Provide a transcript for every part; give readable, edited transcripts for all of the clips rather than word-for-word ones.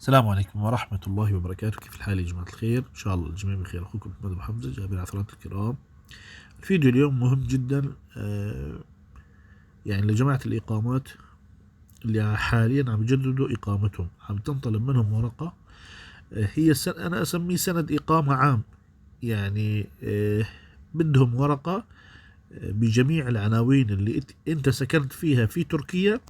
السلام عليكم ورحمة الله وبركاته. كيف الحال يا جماعة الخير؟ إن شاء الله الجميع بخير. أخوكم محمد أبو حمزة جابر عثرات الكرام. الفيديو اليوم مهم جدا، يعني لجماعة الإقامات اللي حاليا عم يجددوا إقامتهم، عم تنطلب منهم ورقة. هي أنا أسميه سند إقامة عام. يعني بدهم ورقة بجميع العناوين اللي أنت سكنت فيها في تركيا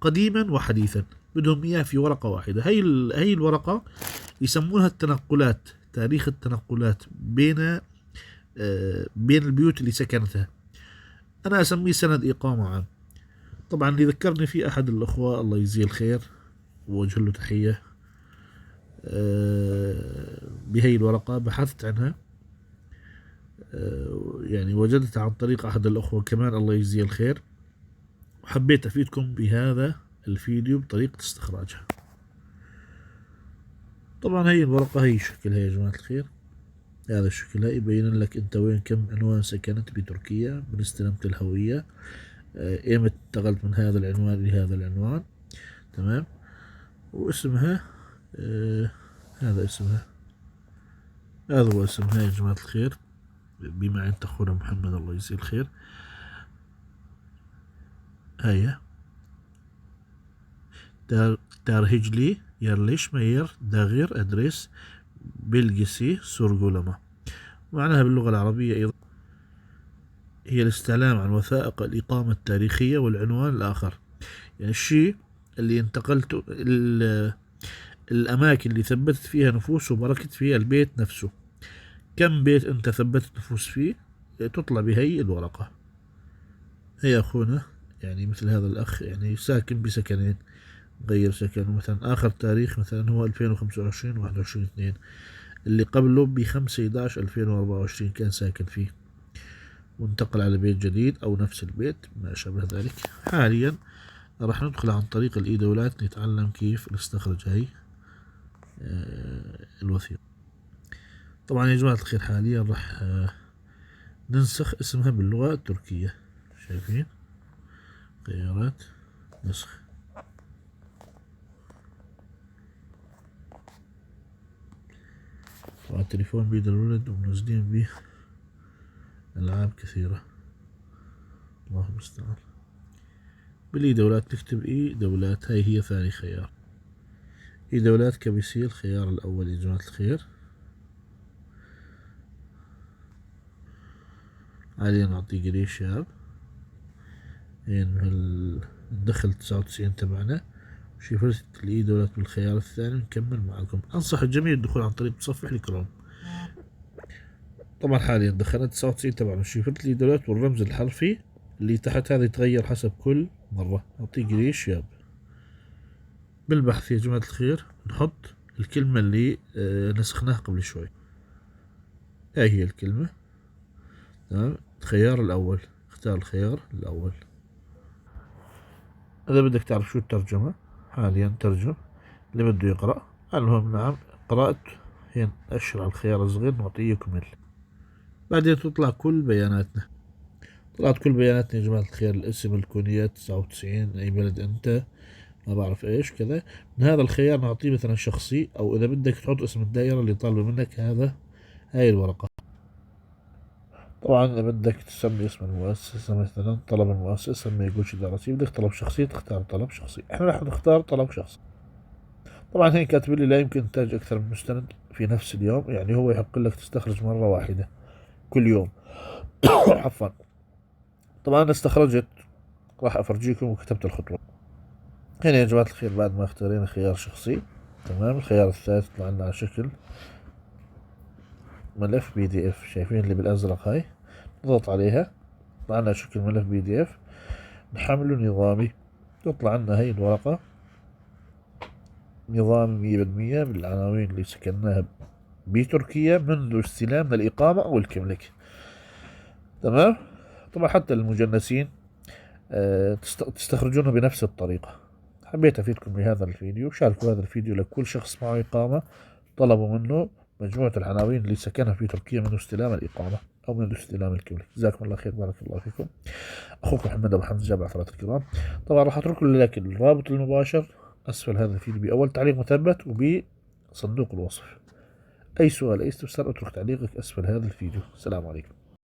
قديما وحديثا، بدهم إياه في ورقة واحدة. هي الورقة يسمونها التنقلات، تاريخ التنقلات بين البيوت اللي سكنتها. أنا أسميه سند إقامة عام. طبعا اللي ذكرني فيه أحد الأخوة، الله يجزيه الخير ووجه له تحية. بهي الورقة بحثت عنها، يعني وجدتها عن طريق أحد الأخوة كمان، الله يجزيه الخير، وحبيت أفيدكم بهذا الفيديو بطريقة استخراجها. طبعا هي الورقة هي شكلها يا جماعة الخير، هذا شكلها يبين لك انت وين كم عنوان سكنت بتركيا، من استلمت الهوية، ايمت انتقلت من هذا العنوان لهذا العنوان. تمام. واسمها، هذا اسمها، هذا هو اسمها يا جماعة الخير، بما انت اخونا محمد الله يجزيه الخير. هيا Darhicli yerleşme yer داغير أدريس بلجسي سورغولما. معناها باللغة العربية أيضا هي الاستعلام عن وثائق الإقامة التاريخية والعنوان الآخر. يعني الشيء اللي انتقلت، الأماكن اللي ثبتت فيها نفوس وبركت فيها البيت نفسه. كم بيت أنت ثبتت نفوس فيه تطلع بهي الورقة. هي أخونا يعني مثل هذا الأخ يعني ساكن بسكنين، غير سكن، مثلا آخر تاريخ مثلا هو 2025 21/2، اللي قبله ب5/11/2024 كان ساكن فيه وانتقل على بيت جديد أو نفس البيت ما شابه ذلك. حاليا راح ندخل عن طريق الإي دولات نتعلم كيف نستخرج هاي الوثيقة. طبعا يا جماعة الخير حاليا راح ننسخ اسمها باللغة التركية. شايفين خيارات نسخ. طبعا التليفون بيد الولد ومنزلين به ألعاب كثيرة، الله المستعان. بالإي دولات تكتب إي دولات، هاي هي ثاني خيار. إي دولات كبيسيل الخيار الأول يا جماعة الخير. حاليا نعطيه قريش شاب، يعني ندخل 99 تبعنا. شفرت الإي دولات بالخيار الثاني. نكمل معكم. أنصح الجميع الدخول عن طريق متصفح الكروم. طبعا حاليا دخلنا 99 تبعنا. شفرت الإي دولات والرمز الحرفي اللي تحت هذا يتغير حسب كل مرة. نعطيه قريش شاب. بالبحث يا جماعة الخير نحط الكلمة اللي نسخناها قبل شوي. هاي هي الكلمة. تمام. الخيار الأول، اختار الخيار الأول. إذا بدك تعرف شو الترجمة حاليا ترجم. اللي بده يقرأ المهم نعم قرأت. هين أشر على الخيار الصغير نعطيه يكمل. بعدين تطلع كل بياناتنا. طلعت كل بياناتنا يا جماعة الخير، الاسم، الكونيات، 99، أي بلد أنت، ما بعرف إيش كذا. من هذا الخيار نعطيه مثلا شخصي، أو إذا بدك تحط اسم الدائرة اللي طالبة منك هاي الورقة. طبعا إذا بدك تسمي اسم المؤسسة مثلا طلب المؤسسة، ما يقولش دراسي. بدك طلب شخصي تختار طلب شخصي. احنا راح نختار طلب شخصي. طبعا هين كاتب لي لا يمكن إنتاج أكثر من مستند في نفس اليوم، يعني هو يحق لك تستخرج مرة واحدة كل يوم. عفوا. طبعا أنا استخرجت، راح أفرجيكم وكتبت الخطوة. هنا يا جماعة الخير بعد ما اختارينا خيار شخصي، تمام، الخيار الثالث طلع لنا على شكل ملف بي دي اف. شايفين اللي بالأزرق هاي، نضغط عليها طلع لنا شكل ملف بي دي اف. نحمله نظامي، تطلع لنا هاي الورقة نظامي 100% بالعناوين اللي سكناها بتركيا منذ استلامنا الإقامة أو الكملك. تمام. طبعا حتى المجنسين تستخرجونه بنفس الطريقة. حبيت أفيدكم بهذا الفيديو. شاركوا هذا الفيديو لكل شخص معه إقامة طلبوا منه مجموعة العناوين اللي سكنها في تركيا منذ استلام الإقامة أو منذ استلام الكملك. جزاكم الله خير، بارك الله فيكم. أخوكم محمد أبو حمزة جابر عثرات الكرام. طبعا راح أترك لك الرابط المباشر أسفل هذا الفيديو بأول تعليق مثبت وبصندوق الوصف. أي سؤال أي استفسار اترك تعليقك أسفل هذا الفيديو. السلام عليكم.